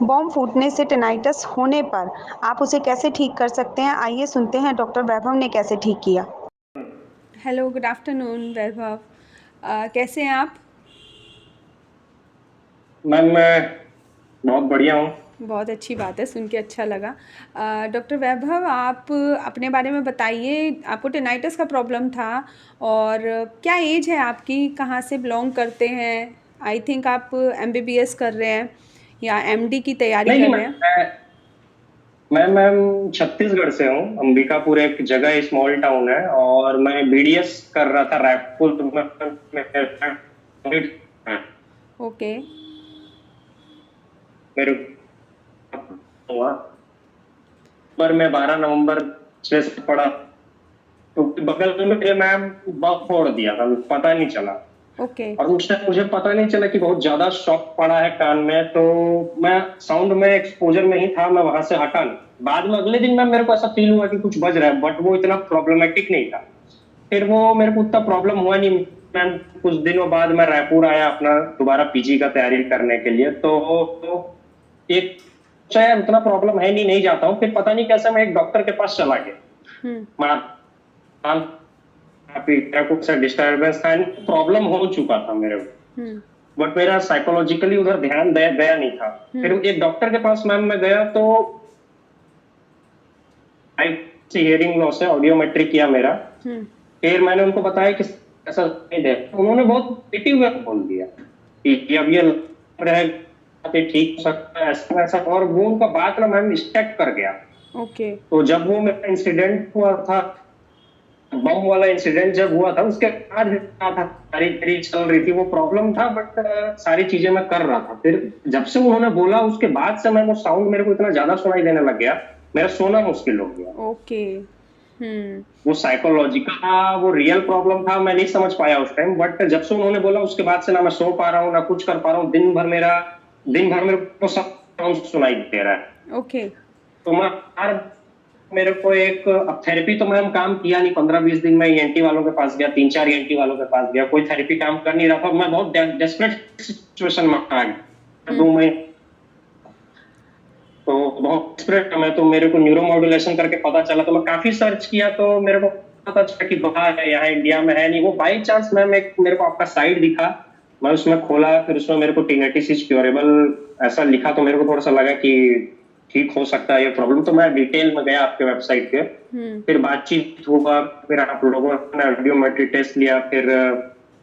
Bomb फूटने से tinnitus होने पर आप उसे कैसे ठीक कर सकते हैं? आइए सुनते हैं डॉक्टर वैभव ने कैसे ठीक किया। हेलो, गुड आफ्टरनून वैभव। कैसे हैं आप? मैम मैं बहुत बढ़िया हूँ। बहुत अच्छी बात है, सुन के अच्छा लगा। डॉक्टर वैभव, आप अपने बारे में बताइए। आपको टिनाइटस का प्रॉब्लम था और क्या एज है आपकी? कहाँ से बिलोंग करते हैं? आई थिंक आप एमबीबीएस कर रहे हैं या एमडी की तैयारी नहीं कर नहीं रहे हैं। मैं मैम छत्तीसगढ़ से हूँ। अंबिकापुर एक जगह स्मॉल टाउन है और मैं बीडीएस कर रहा था रायपुर में। ओके। मेरे हुआ पर मैं 12 नवंबर से पढ़ा तो बगल में मेरे मैम बग फोड़ दिया था, पता नहीं चला। ओके। और उस टाइम मुझे पता नहीं चला कि बहुत ज्यादा शॉक पड़ा है कान में, तो मैं साउंड में एक्सपोजर में ही था, मैं वहां से हटा नहीं। बाद में अगले दिन में मेरे को ऐसा फील हुआ कि कुछ बज रहा है, बट वो इतना प्रॉब्लमेटिक नहीं था। फिर वो मेरे को उतना प्रॉब्लम हुआ नहीं। मैं कुछ दिनों बाद मैं रायपुर आया अपना दोबारा पीजी का तैयारी करने के लिए, तो एक शायद उतना प्रॉब्लम है नहीं, नहीं जाता हूँ। फिर पता नहीं कैसे मैं एक डॉक्टर के पास चला गया। हुँ। मैं कुछ डिस्टर्बेंस था, प्रॉब्लम हो चुका था मेरे को, हुँ। बट मेरा साइकोलॉजिकली उधर ध्यान दे गया नहीं था। फिर हुँ। एक डॉक्टर के पास मैम मैं गया तो हियरिंग लॉस है, ऑडियोमेट्री किया मेरा। हुँ। फिर मैंने उनको बताया कि ऐसा नहीं है, उन्होंने बहुत पॉजिटिव वे बोल दिया कि अब ये लग रहा है कि ठीक हो सकता है, ऐसा वैसा। और वो उनका बात ना मैम स्टेक कर गया। ओके। तो जब वो मेरा इंसिडेंट हुआ था, बम वाला इंसिडेंट जब हुआ था, उसके बाद क्या था, सारी मेरी चल रही थी, वो प्रॉब्लम था, बट सारी चीजें मैं कर रहा था। फिर जब से उन्होंने बोला उसके बाद से मैं वो साउंड मेरे को इतना ज्यादा सुनाई देने लग गया, मेरा सोना मुश्किल हो गया। ओके। हुँ। वो साइकोलॉजिकल था, वो रियल प्रॉब्लम था, मैं नहीं समझ पाया उस टाइम। बट जब से उन्होंने बोला उसके बाद से ना मैं सो पा रहा हूँ ना कुछ कर पा रहा हूँ। दिन भर मेरे को सब साउंड सुनाई दे रहा है। ओके। तो मैं हर मेरे को एक, अब थेरेपी तो मैम काम किया नहीं। 15-20 दिन में ईएनटी वालों के पास गया, 3-4 ईएनटी वालों के पास गया, कोई थेरेपी काम कर नहीं रहा था। मैं बहुत डेस्परेट सिचुएशन में आ गया हुँ। 2 महीने। तो बहुत डेस्परेट मैं, तो मेरे को न्यूरो मॉड्यूलेशन करके पता चला, तो मैं काफी सर्च किया, तो मेरे को पता चला कि बाहर है, यहाँ इंडिया में है नहीं। वो बाई चांस मैम एक मेरे को आपका साइट दिखा, मैं उसमें खोला, फिर उसमें मेरे को टिनेटिस इज क्योरेबल ऐसा लिखा, तो मेरे को थोड़ा सा लगा कि ठीक हो सकता है ये प्रॉब्लम। तो मैं डिटेल में गया आपके वेबसाइट पे, हुँ। फिर बातचीत हुआ, फिर आप लोगों ने ऑडियोमेट्री टेस्ट लिया। फिर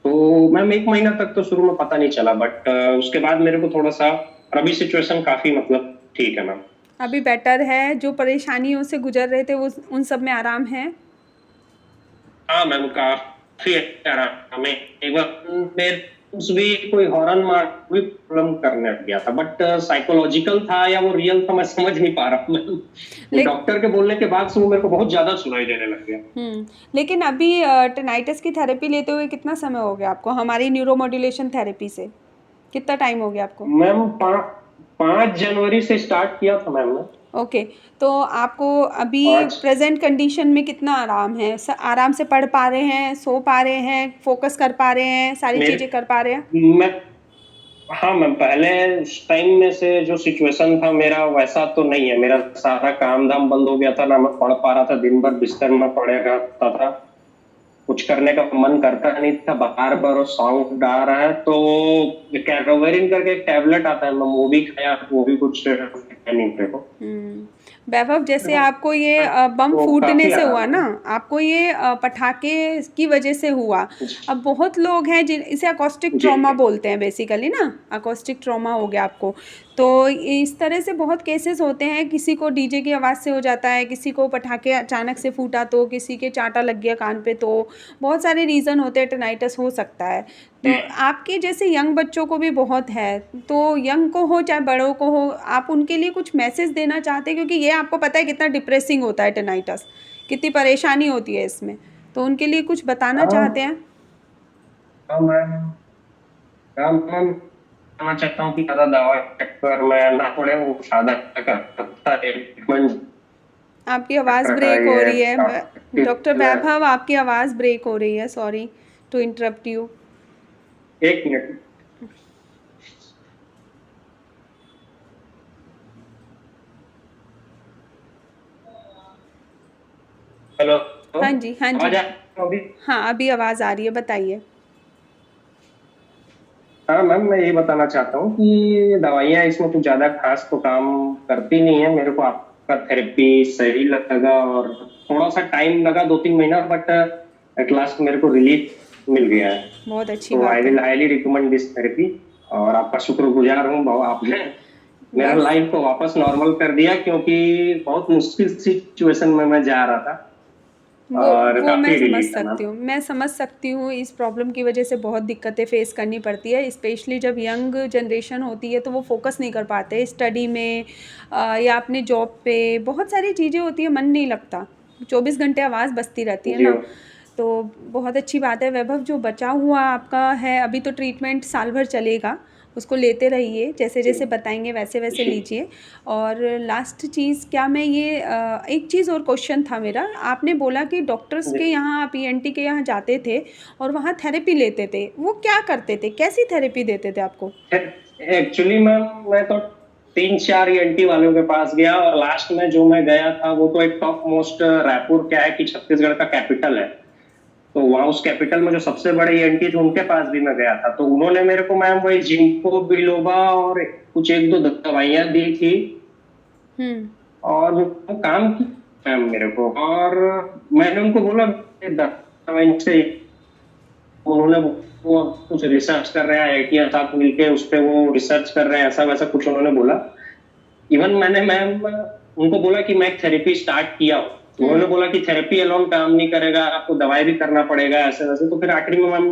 तो मैम 1 महीना तक तो शुरू में पता नहीं चला, बट उसके बाद मेरे को थोड़ा सा, और अभी सिचुएशन काफी मतलब ठीक है मैम। अभी बेटर है, जो परेशानियों से गुज़र रहे थे वो उन सब में आराम है? हाँ मैम काफी अच्छा हमें एक बार मेरे कुछ भी कोई हॉरन मार भी प्रॉब्लम करने लग गया था, बट साइकोलॉजिकल था या वो रियल था मैं समझ नहीं पा रहा मैम। वो ले डॉक्टर के बोलने के बाद से वो मेरे को बहुत ज्यादा सुनाई देने लग गया। लेकिन अभी टिनाइटिस की थेरेपी लेते हुए कितना समय हो गया आपको हमारी न्यूरोमॉड्यूलेशन थेरेपी से? कितना टाइम हो गया आपको? मैम 5 जनवरी से स्टार्ट किया था मैम ने। ओके। तो आपको अभी 5 प्रेज़ेंट कंडीशन में कितना आराम है? आराम से पढ़ पा रहे हैं, सो पा रहे हैं, फ़ोकस कर पा रहे हैं, सारी चीज़ें कर पा रहे हैं? मेरे मैं हाँ मैम, पहले उस टाइम में से जो सिचुएशन था मेरा वैसा तो नहीं है। मेरा सारा काम धाम बंद हो गया था, ना मैं पढ़ पा रहा था, दिन भर बिस्तर में पड़े रहता था, कुछ करने का मन करता नहीं था। बार बार वो साउंड आ रहा है, तो कैरोवेरिन करके एक टैबलेट आता है, मैं वो भी खाया, वो भी कुछ है नहीं मेरे को। हुँ। वैभव, जैसे आपको ये बम तो फूटने काफी से आराम हुआ है। ना, आपको ये पटाखे की वजह से हुआ। अब बहुत लोग हैं जिन इसे एकॉस्टिक जी ट्रॉमा जी। बोलते हैं बेसिकली ना, एकॉस्टिक ट्रॉमा हो गया आपको। तो इस तरह से बहुत केसेस होते हैं, किसी को डीजे की आवाज़ से हो जाता है, किसी को पटाखे अचानक से फूटा तो, किसी के चाँटा लग गया कान पे तो, बहुत सारे रीज़न होते हैं, टिनाइटस हो सकता है। तो जी आपके जैसे यंग बच्चों को भी बहुत है, तो यंग को हो चाहे बड़ों को हो, आप उनके लिए कुछ मैसेज देना चाहते हैं? क्योंकि ये आपको पता है कितना डिप्रेसिंग होता है टिनाइटस, कितनी परेशानी होती है इसमें, तो उनके लिए कुछ बताना हाँ। चाहते हैं? हाँ मैम, हाँ मैम, कहना चाहता हूँ कि ज्यादा दवा चक्कर में ना पड़े, वो सादा का ट्रीटमेंट आपकी आवाज़ ब्रेक हो रही है रही है। डॉक्टर काफी। वैभव, आपकी आवाज़ ब्रेक हो रही है, सॉरी टू इंटरप्ट यू। 1 मिनट। हेलो, हाँ जी, हाँ जी। आवाज आ रही है अभी? हाँ, अभी आवाज़ आ रही है, बताइए। हाँ मैम, मैं ये बताना चाहता हूँ कि दवाइयाँ इसमें कुछ ज्यादा खास तो काम करती नहीं है। मेरे को आपका थेरेपी सही लगा और थोड़ा सा टाइम लगा, 2-3 महीना, बट एट लास्ट मेरे को रिलीफ मिल गया है। बहुत अच्छी तो आई बात है। Will highly recommend this therapy. और आपका शुक्रगुजार हूँ बहुत, आपने मेरा बस लाइफ को वापस नॉर्मल कर दिया, क्योंकि बहुत मुश्किल सिचुएशन में मैं जा रहा था वो और वो मैं काफी समझ रिलीफ है सकती मैम। हूँ, मैं समझ सकती हूँ। इस प्रॉब्लम की वजह से बहुत दिक्कतें फेस करनी पड़ती है, स्पेशली जब यंग जनरेशन होती है तो वो फोकस नहीं कर पाते स्टडी में, या अपने जॉब पे। बहुत सारी चीज़ें होती है, मन नहीं लगता, 24 घंटे आवाज़ बजती रहती है जी ना। तो बहुत अच्छी बात है वैभव, जो बचा हुआ आपका है अभी, तो ट्रीटमेंट साल भर चलेगा, उसको लेते रहिए, जैसे जी जैसे बताएंगे वैसे वैसे जी लीजिए। और लास्ट चीज़, क्या मैं ये एक चीज़ और क्वेश्चन था मेरा। आपने बोला कि डॉक्टर्स जी। के यहाँ, आप ईएनटी के यहाँ जाते थे और वहाँ थेरेपी लेते थे, वो क्या करते थे, कैसी थेरेपी देते थे आपको? एक्चुअली मैम, मैं तो 3-4 ईएनटी वालों के पास गया, और लास्ट में जो मैं गया था वो तो एक टॉप मोस्ट, रायपुर क्या है कि छत्तीसगढ़ का कैपिटल है। तो वहाँ उस कैपिटल में जो सबसे बड़े ईएनटी थे उनके पास भी मैं गया था। तो उन्होंने मेरे को मैम वही जिंको बिलोबा और कुछ एक दो दवाइयाँ दी थी, हुँ, और वो काम की मैम मेरे को। और मैंने उनको बोला, "ये दवाई से", उन्होंने वो कुछ रिसर्च कर रहे हैं, आईआईटी के साथ मिलके उस पे वो रिसर्च कर रहे हैं, ऐसा वैसा कुछ उन्होंने बोला। इवन मैंने मैम उनको बोला कि मैं एक थेरेपी स्टार्ट किया हूँ। हुँ, उन्होंने बोला कि थेरेपी अलोन काम नहीं करेगा, आपको दवाई भी करना पड़ेगा, ऐसे वैसे। तो फिर आखिरी में मैम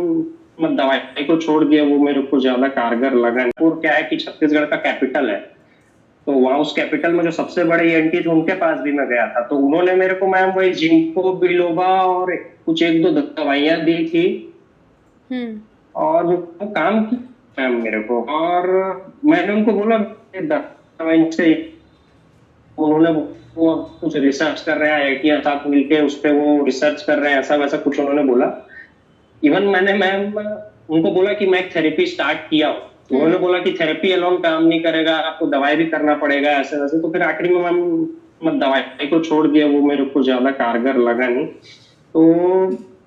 मैं दवाई को छोड़ दिया, वो मेरे को ज्यादा कारगर लगा। और क्या है कि छत्तीसगढ़ का कैपिटल है, तो वहाँ उस कैपिटल में जो सबसे बड़े ईएनटी थे उनके पास भी मैं गया था। तो उन्होंने मेरे को मैम वही जिंको बिलोबा और कुछ एक दो दवाइयाँ दी थी, हुँ, और वो काम की मैम मेरे को। और मैंने उनको बोला, "ये दवाई से", उन्होंने वो कुछ रिसर्च कर रहे हैं, आईआईटी के साथ मिलके उस पे वो रिसर्च कर रहे हैं, ऐसा वैसा कुछ उन्होंने बोला। इवन मैंने मैम उनको बोला कि मैं एक थेरेपी स्टार्ट किया हूँ। हुँ। उन्होंने बोला कि थेरेपी अलोन काम नहीं करेगा, आपको दवाई भी करना पड़ेगा, ऐसे वैसे। तो फिर आखिरी में मैम मैं दवाई को छोड़ दिया, वो मेरे को ज्यादा कारगर लगा नहीं। तो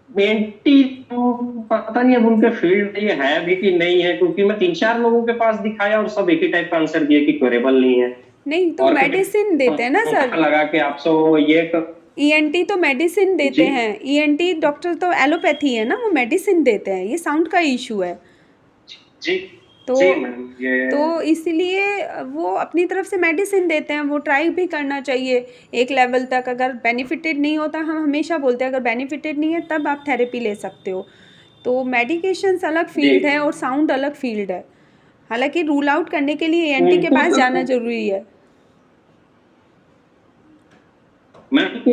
मेंटी तो पता नहीं अब उनके फील्ड में ये है भी कि नहीं है, क्योंकि मैं 3-4 लोगों के पास दिखाया और सब एक ही टाइप का आंसर दिए कि क्यूरेबल नहीं है। नहीं, तो और फिर मेडिसिन देते हैं ना सर। पंखा लगा के आपसे वो ये ईएनटी तो मेडिसिन देते जी हैं, ईएनटी डॉक्टर तो एलोपैथी है ना, वो मेडिसिन देते हैं, ये साउंड का इशू है। जी तो जी मैम, ये तो इसलिए वो अपनी तरफ से मेडिसिन देते हैं, वो ट्राई भी करना चाहिए एक लेवल तक। अगर बेनिफिटेड नहीं होता, हम हमेशा बोलते हैं अगर बेनिफिटेड नहीं है तब आप थेरेपी ले सकते हो। तो मेडिकेशंस अलग जी फील्ड है और साउंड अलग फील्ड है। हालांकि रूल आउट करने के लिए ईएनटी के उनको पास जाना तो जरूरी है। मैम को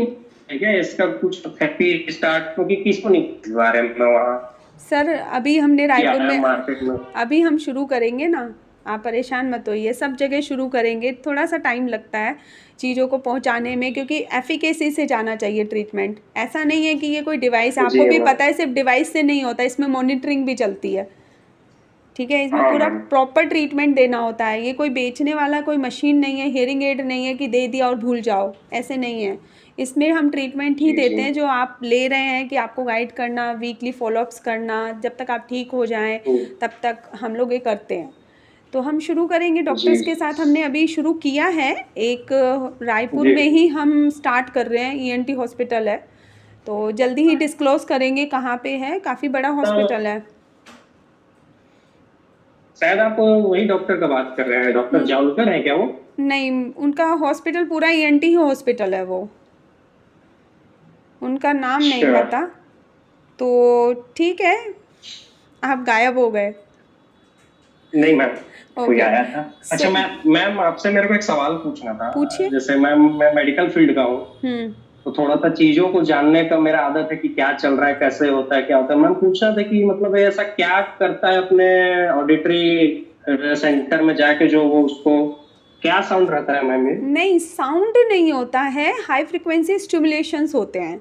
है क्या इसका कुछ थेरेपी स्टार्ट, क्योंकि किसको नहीं इस बारे में वहाँ सर अभी हमने किया रायपुर है में, मार्केट में। अभी हम शुरू करेंगे ना, आप परेशान मत होइए, सब जगह शुरू करेंगे, थोड़ा सा टाइम लगता है चीज़ों को पहुंचाने में, क्योंकि एफिकेसी से जाना चाहिए ट्रीटमेंट। ऐसा नहीं है कि ये कोई डिवाइस, आपको जी भी मैम। पता है सिर्फ डिवाइस से नहीं होता, इसमें मॉनिटरिंग भी चलती है। ठीक है, इसमें हाँ पूरा मैम। प्रॉपर ट्रीटमेंट देना होता है। ये कोई बेचने वाला कोई मशीन नहीं है, हियरिंग एड नहीं है कि दे दिया और भूल जाओ, ऐसे नहीं है। इसमें हम ट्रीटमेंट ही जी जी देते हैं जो आप ले रहे हैं, कि आपको गाइड करना, वीकली फॉलोअप्स करना, जब तक आप ठीक हो जाएं तब तक हम लोग ये करते हैं। तो हम शुरू करेंगे जी डॉक्टर्स के साथ, हमने अभी शुरू किया है एक, रायपुर जी में ही हम स्टार्ट कर रहे हैं, ईएनटी हॉस्पिटल है। तो जल्दी ही डिस्क्लोज करेंगे कहाँ पे है, काफ़ी बड़ा हॉस्पिटल तो है। शायद आप वही डॉक्टर का बात कर रहे हैं, डॉक्टर जावलकर हैं क्या वो? नहीं, उनका हॉस्पिटल पूरा ईएनटी ही हॉस्पिटल है वो, उनका नाम नहीं अच्छा। पता। तो ठीक है, आप गायब हो गए। नहीं मैम, कोई ओके। आया था। सो अच्छा मैम, आपसे मेरे को एक सवाल पूछना था। पूछिए। जैसे मैम मैं मेडिकल फील्ड का हूँ, हम्म। तो थोड़ा सा चीजों को जानने का मेरा आदत है कि क्या चल रहा है, कैसे होता है, क्या होता है। मैम पूछना था कि मतलब ये ऐसा क्या करता है अपने ऑडिटरी सेंटर में जाके, जो वो उसको क्या साउंड रहता है मैम ये? नहीं, साउंड नहीं होता है, हाई फ्रिक्वेंसी स्टिमुलेशंस होते हैं,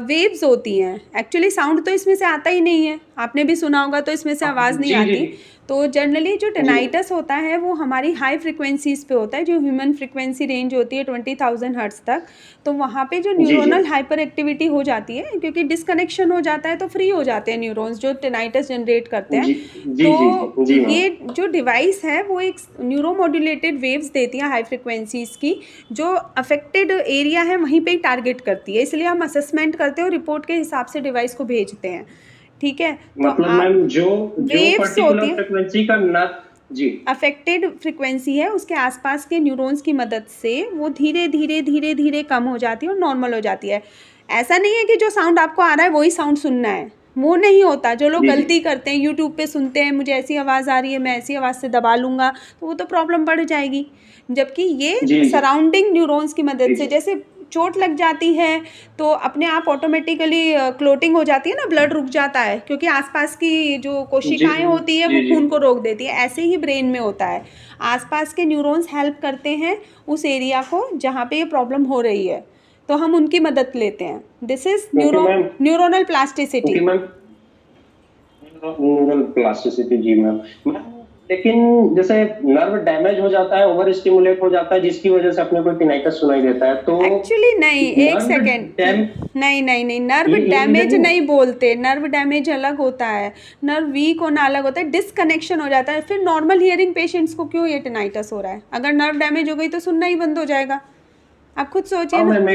वेव्स होती हैं। एक्चुअली साउंड तो इसमें से आता ही नहीं है, आपने भी सुना होगा, तो इसमें से आवाज़ नहीं जी जी आती। तो जनरली जो टेनाइटस होता है वो हमारी हाई फ्रिक्वेंसीज़ पे होता है, जो ह्यूमन फ्रिक्वेंसी रेंज होती है 20,000 हर्ट्ज़ तक। तो वहाँ पे जो जी, जी। न्यूरोनल हाइपर एक्टिविटी हो जाती है, क्योंकि डिस्कनेक्शन हो जाता है तो फ्री हो जाते हैं न्यूरॉन्स जो टेनाइटस जनरेट करते हैं। जी, जी, जी, तो जी, जी मैम। ये जो डिवाइस है वो एक न्यूरोमॉड्यूलेटेड वेव्स देती है हाई फ्रिक्वेंसीज़ की, जो अफेक्टेड एरिया है वहीं पे ही टारगेट करती है। इसलिए हम असेसमेंट करते हैं और रिपोर्ट के हिसाब से डिवाइस को भेजते हैं। ठीक है? तो मतलब आप मैम जो जो वेव्स होती पर्टिकुलर हैं, फ्रीक्वेंसी का ना जी, अफेक्टेड फ्रिक्वेंसी है उसके आसपास के न्यूरॉन्स की मदद से वो धीरे धीरे धीरे धीरे कम हो जाती है और नॉर्मल हो जाती है। ऐसा नहीं है कि जो साउंड आपको आ रहा है वही साउंड सुनना है, वो नहीं होता। जो लोग जी, जी। गलती करते हैं, यूट्यूब पे सुनते हैं मुझे ऐसी आवाज़ आ रही है, मैं ऐसी आवाज़ से दबा लूँगा, तो वो तो प्रॉब्लम बढ़ जाएगी। जबकि ये जी, जी। सराउंडिंग न्यूरॉन्स की मदद जी, से, जी। जैसे चोट लग जाती है तो अपने आप ऑटोमेटिकली क्लोटिंग हो जाती है ना, ब्लड रुक जाता है क्योंकि आसपास की जो जी, कोशिकाएं होती है वो जी, जी। खून को रोक देती है। ऐसे ही ब्रेन में होता है, आसपास के न्यूरॉन्स हेल्प करते हैं उस एरिया को जहाँ पे ये प्रॉब्लम हो रही है, तो हम उनकी मदद लेते हैं। This is okay ma'am, neuronal plasticity. Okay ma'am. Neural plasticity जी मैम। मैम, लेकिन जैसे नर्व डैमेज हो जाता है, ओवर स्टिमुलेट हो जाता है, जिसकी वजह से अपने को टिनाइटस सुनाई देता है, तो एक्चुअली नहीं, एक नर्व सेकेंड, डैम नहीं नहीं नहीं, नर्व ये रीजन डैमेज नहीं नहीं बोलते, नर्व डैमेज अलग होता है, नर्व वीक होना अलग होता है, डिसकनेक्शन हो जाता है। फिर नॉर्मल हियरिंग पेशेंट्स को क्यों ये टिनाइटस हो रहा है? अगर नर्व डैमेज हो गई तो सुनना ही बंद हो जाएगा। आप खुद सोचिए हाँ ना। मैम,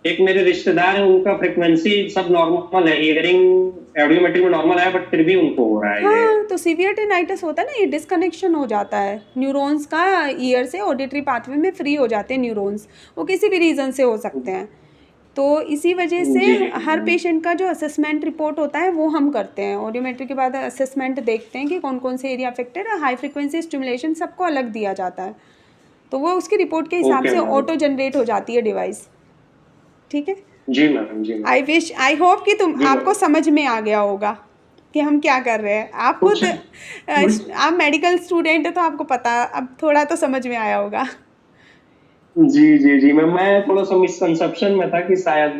एक मेरे रिश्तेदार है, उनका फ्रिक्वेंसी सब नॉर्मल है, हियरिंग ऑडियोमेट्री में नॉर्मल है, बट फिर भी उनको हो रहा है ये। हाँ, तो सीवियर टिनाइटस होता है ना, ये डिस्कनेक्शन हो जाता है न्यूरॉन्स का, ईयर से ऑडिटरी पाथवे में फ्री हो जाते हैं न्यूरॉन्स, वो किसी भी रीज़न से हो सकते हैं। तो इसी वजह से जी, जी, हर मैम। पेशेंट का जो असेसमेंट रिपोर्ट होता है वो हम करते हैं। ऑडियोमेट्री के बाद असेसमेंट देखते हैं कि कौन कौन से एरिया अफेक्टेड है। हाई फ्रिक्वेंसी स्टिमुलेशन सबको अलग दिया जाता है, तो वो उसकी रिपोर्ट के हिसाब ओके से मैम। ऑटो जनरेट हो जाती है डिवाइस। ठीक है? जी मैम, जी मैम। आई होप कि जी मैम। आपको समझ में आ गया होगा कि हम क्या कर रहे हैं। आप खुद कुछ कुछ आप मेडिकल स्टूडेंट है तो आपको पता, अब थोड़ा तो समझ में आया होगा। जी, जी, जी मैम, मैं थोड़ा-सा मिसकंसेप्शन में था कि शायद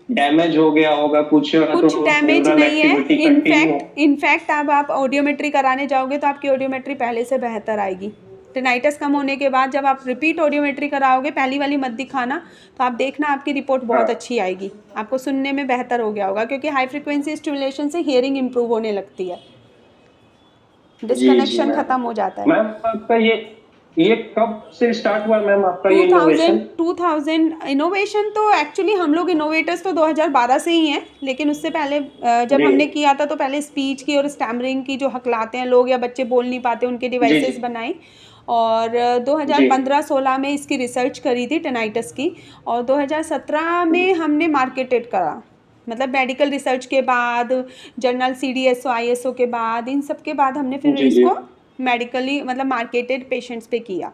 डैमेज हो गया होगा कुछ, तो कुछ डैमेज न्यूरल नहीं है। Activity continue. इनफैक्ट अब आप ऑडियोमेट्री कराने जाओगे तो आपकी ऑडियोमेट्री पहले से बेहतर आएगी। टिनाइटस कम होने के बाद जब आप रिपीट ऑडियोमेट्री कराओगे, पहली वाली मत दिखाना, तो आप देखना आपकी रिपोर्ट बहुत हाँ। अच्छी आएगी। आपको सुनने में बेहतर हो गया होगा, क्योंकि हाई फ्रिक्वेंसी स्टिमुलेशन से हियरिंग इंप्रूव होने लगती है, जी, जी डिस्कनेक्शन मैम। खत्म हो जाता है। मैम, आपका ये कब से स्टार्ट हुआ मैम, आपका ये 2000 इनोवेशन? 2000 इनोवेशन तो एक्चुअली हम लोग इनोवेटर्स तो 2012 से ही हैं, लेकिन उससे पहले जब जी। हमने किया था तो पहले स्पीच की और स्टैमरिंग की, जो हकलाते हैं लोग या बच्चे बोल नहीं पाते, उनके जी, डिवाइसेस जी। बनाई। और जी। 2015-16 में इसकी रिसर्च करी थी टेनाइटस की, और 2017 में हमने मार्केटेड करा। मतलब मेडिकल रिसर्च के बाद, जर्नल CDSO ISO के बाद, इन सब के बाद हमने फिर जी, जी। इसको मेडिकली मतलब मार्केटेड पेशेंट्स पे किया।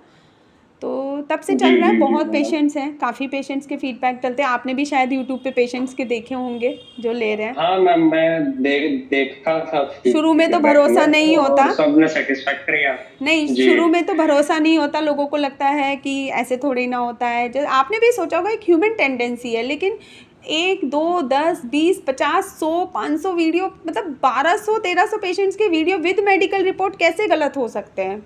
तो तब से जी, चल रहा है। जी, जी बहुत मैम। पेशेंट्स हैं, काफ़ी पेशेंट्स के फीडबैक चलते हैं। आपने भी शायद यूट्यूब पे पेशेंट्स के देखे होंगे जो ले रहे हैं। हाँ मैम, मैं देखा था शुरू में तो फीडबैक भरोसा में, नहीं होता, और सबने सैटिस्फैक्टरी आ नहीं, जी। शुरू में तो भरोसा नहीं होता, लोगों को लगता है कि ऐसे थोड़ी ना होता है। जो आपने भी सोचा होगा, एक ह्यूमन टेंडेंसी है, लेकिन 1 2 10 20 50 100 500 वीडियो, मतलब 1200 1300 पेशेंट्स के वीडियो विद मेडिकल रिपोर्ट कैसे गलत हो सकते हैं?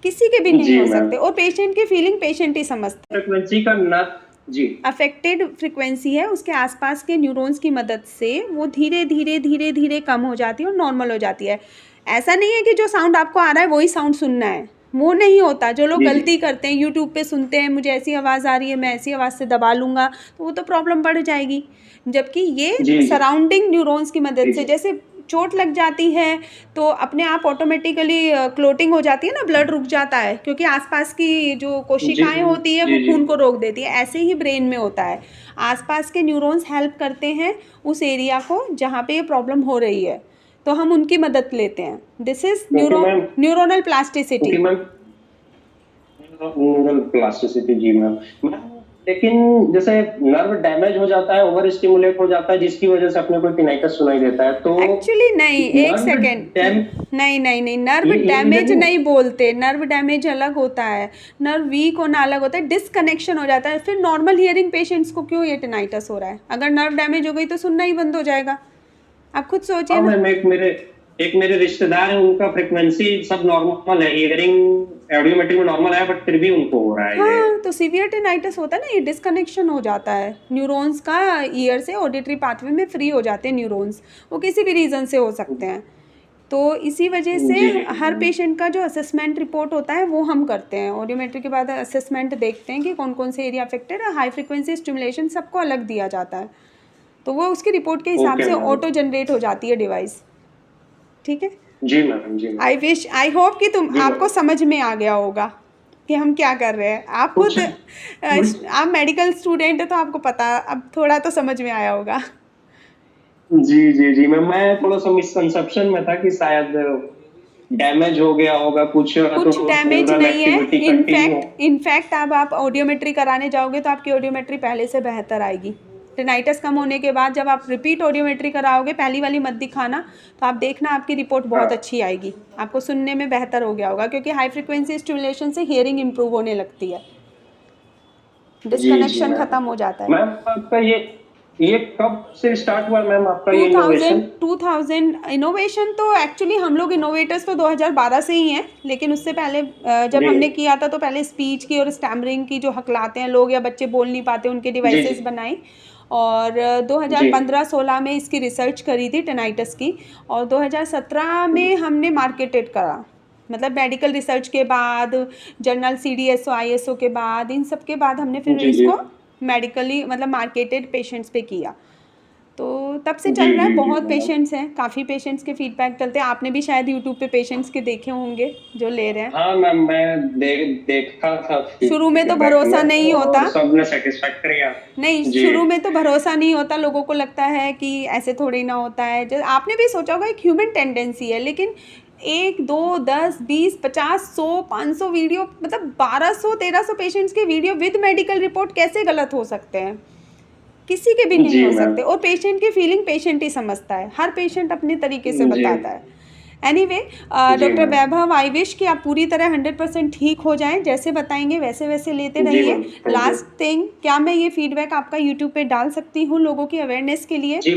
किसी के भी नहीं जी हो मैम। सकते, और पेशेंट की फीलिंग पेशेंट ही समझता है। फ्रीक्वेंसी का ना जी। अफेक्टेड फ्रिक्वेंसी है उसके आसपास के न्यूरॉन्स की मदद से वो धीरे धीरे धीरे धीरे कम हो जाती है और नॉर्मल हो जाती है। ऐसा नहीं है कि जो साउंड आपको आ रहा है वही साउंड सुनना है, वो नहीं होता। जो लोग जी, जी। गलती करते हैं, यूट्यूब पे सुनते हैं मुझे ऐसी आवाज़ आ रही है, मैं ऐसी आवाज़ से दबा लूँगा, तो वो तो प्रॉब्लम बढ़ जाएगी। जबकि ये जी, जी। सराउंडिंग न्यूरॉन्स की मदद जी, से, जी। जैसे चोट लग जाती है तो अपने आप ऑटोमेटिकली क्लोटिंग हो जाती है ना, ब्लड रुक जाता है क्योंकि आसपास की जो जी, कोशिकाएं होती है वो जी, जी। खून को रोक देती है। ऐसे ही ब्रेन में होता है, आसपास के न्यूरॉन्स हेल्प करते हैं उस एरिया को जहाँ पे ये प्रॉब्लम हो रही है, तो हम उनकी मदद लेते हैं। This is okay ma'am, neuronal okay plasticity. Ma'am. Neural plasticity जी मैम। मैम, लेकिन जैसे नर्व डैमेज हो जाता है, ओवर स्टिमुलेट हो जाता है, जिसकी वजह से अपने को टिनाइटस सुनाई देता है, तो एक्चुअली नहीं, एक नर्व सेकेंड, डैम नहीं नहीं नहीं, नर्व ये रीजन डैमेज नहीं नहीं बोलते, नर्व डैमेज अलग होता है, नर्व वीक होना अलग होता है, डिसकनेक्शन हो जाता है। फिर नॉर्मल हियरिंग पेशेंट्स को क्यों ये टिनाइटस हो रहा है? अगर नर्व डैमेज हो गई तो सुनना ही बंद हो जाएगा। आप खुद सोचिए हाँ ना। मैम, एक मेरे रिश्तेदार हैं, उनका फ्रीक्वेंसी सब नॉर्मल है, हियरिंग ऑडियोमेट्री में नॉर्मल है, बट फिर भी उनको हो रहा है ये। हाँ, तो सीवियर टेनाइटिस होता है ना, ये डिस्कनेक्शन हो जाता है न्यूरॉन्स का, ईयर से ऑडिटरी पाथवे में फ्री हो जाते हैं न्यूरॉन्स, वो किसी भी रीज़न से हो सकते हैं। तो इसी वजह से जी हर पेशेंट का जो असेसमेंट रिपोर्ट होता है वो हम करते हैं, ऑडियोमेट्री के बाद असेसमेंट देखते हैं कि कौन कौन से एरिया अफेक्टेड है, हाई फ्रिक्वेंसी स्टिमुलेशन सबको अलग दिया जाता है, तो वो उसकी रिपोर्ट के हिसाब ओके से मैम। ऑटो जनरेट हो जाती है डिवाइस। ठीक है, जी मैम, जी मैम। आई होप कि जी आपको मैम। समझ में आ गया होगा कि हम क्या कर रहे हैं। आप खुद आप मेडिकल स्टूडेंट है तो आपको पता, अब थोड़ा तो समझ में आया होगा। जी जी जी मैम, मैं थोड़ा सा मिसकंसेप्शन में था कि शायद डैमेज हो गया होगा कुछ, तो कुछ डैमेज न्यूरल नहीं है, एक्टिविटी कंटिन्यू। इनफैक्ट अब आप ऑडियोमेट्री कराने जाओगे तो आपकी ऑडियोमेट्री पहले से बेहतर आएगी। टेनाइटिस कम होने के बाद जब आप रिपीट ऑडियोमेट्री कराओगे, पहली वाली मत दिखाना, तो आप देखना आपकी रिपोर्ट बहुत हाँ। अच्छी आएगी, आपको सुनने में बेहतर हो गया होगा, क्योंकि हाई फ्रिक्वेंसी स्टिमुलेशन से हियरिंग इंप्रूव होने लगती है, जी जी डिस्कनेक्शन मैम। खत्म हो जाता है। मैम आपका ये कब से स्टार्ट हुआ मैम, आपका ये 2000 इनोवेशन? 2000 इनोवेशन तो एक्चुअली हम लोग इनोवेटर्स तो 2012 से ही हैं, लेकिन उससे पहले जब जी हमने किया था तो पहले स्पीच की और स्टैमरिंग की, जो हकलाते हैं लोग या बच्चे बोल नहीं पाते, उनके जी डिवाइसेस जी बनाई, और जी 2015-16 में इसकी रिसर्च करी थी टेनाइटिस की, और 2017 में हमने मार्केटेड करा, मतलब मेडिकल रिसर्च के बाद, जर्नल CDSO ISO के बाद, इन सब के बाद हमने फिर जी जी इसको मेडिकली मतलब मार्केटेड पेशेंट्स पे किया। तो तब से जी चल रहा है, जी जी बहुत मैम। पेशेंट्स हैं, काफ़ी पेशेंट्स के फीडबैक चलते हैं, आपने भी शायद यूट्यूब पे पेशेंट्स के देखे होंगे जो ले रहे हैं। हाँ मैम, मैं देखा था शुरू में तो फीडबैक भरोसा में, नहीं होता, और सबने सेटिस्फैक्टरी है। नहीं जी शुरू में तो भरोसा नहीं होता, लोगों को लगता है कि ऐसे थोड़ी ना होता है, जो आपने भी सोचा होगा एक ह्यूमन टेंडेंसी है, लेकिन 1 2 10 20 50 100 500 वीडियो, मतलब 1200 1300 पेशेंट्स के वीडियो विद मेडिकल रिपोर्ट कैसे गलत हो सकते हैं, किसी के भी नहीं जी हो मैम। सकते, और पेशेंट की फीलिंग पेशेंट ही समझता है, हर पेशेंट अपने तरीके से जी बताता है। एनीवे, जी doctor ma'am. Vaibhav, I wish कि आप पूरी तरह 100% ठीक हो जाएं, जैसे बताएंगे वैसे वैसे लेते जी रहिए। Ma'am, thank you. Last thing, क्या मैं ये फीडबैक आपका यूट्यूब पे डाल सकती हूँ लोगों की अवेयरनेस के लिए? जी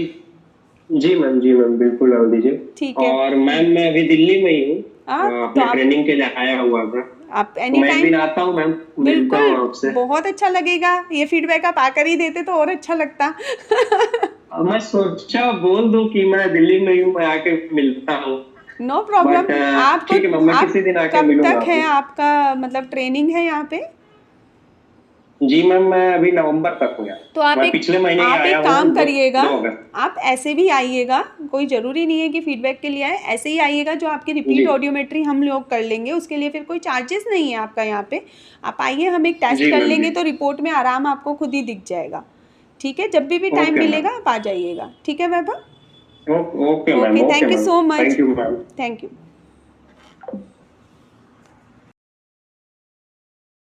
जी मैम, बिल्कुल डाल दीजिए। ठीक है, और मैम मैं अभी दिल्ली में ही हूँ, तो अपने आप ट्रेनिंग के लिए आया हुआ था, आप तो एनी मैं एक टाइम, दिन आता हूँ मैम, मिलता बिल्कुल, हूँ आपसे। बहुत अच्छा लगेगा, ये फीडबैक आप आकर ही देते तो और अच्छा लगता। मैं सोचा बोल दूं कि मैं दिल्ली में हूँ, मैं आके मिलता हूँ, नो प्रॉब्लम। बट आपको, ठीक है मैम, मैं आप किसी दिन आके कब मिलूंगा तक है आपसे। आपका मतलब ट्रेनिंग है यहाँ पे? जी मैम, मैं अभी नवंबर तक हूँ यार, तो आप मैं पिछले महीने ही आप आया एक हूँ, काम दो करिएगा, 2 अगस्त। आप ऐसे भी आइएगा, कोई ज़रूरी नहीं है कि फीडबैक के लिए आए, ऐसे ही आइएगा, जो आपकी जी रिपीट ऑडियोमेट्री हम लोग कर लेंगे, उसके लिए फिर कोई चार्जेस नहीं है आपका यहाँ पे। आप आइए, हम एक टेस्ट जी कर मैम। जी लेंगे तो रिपोर्ट में आराम आपको खुद ही दिख जाएगा। ठीक है, जब भी टाइम ओके मैम। मिलेगा आप आ जाइएगा। ठीक है Vaibhav, okay ma'am, okay, okay thank you ma'am, so much, thank you ma'am. Thank you.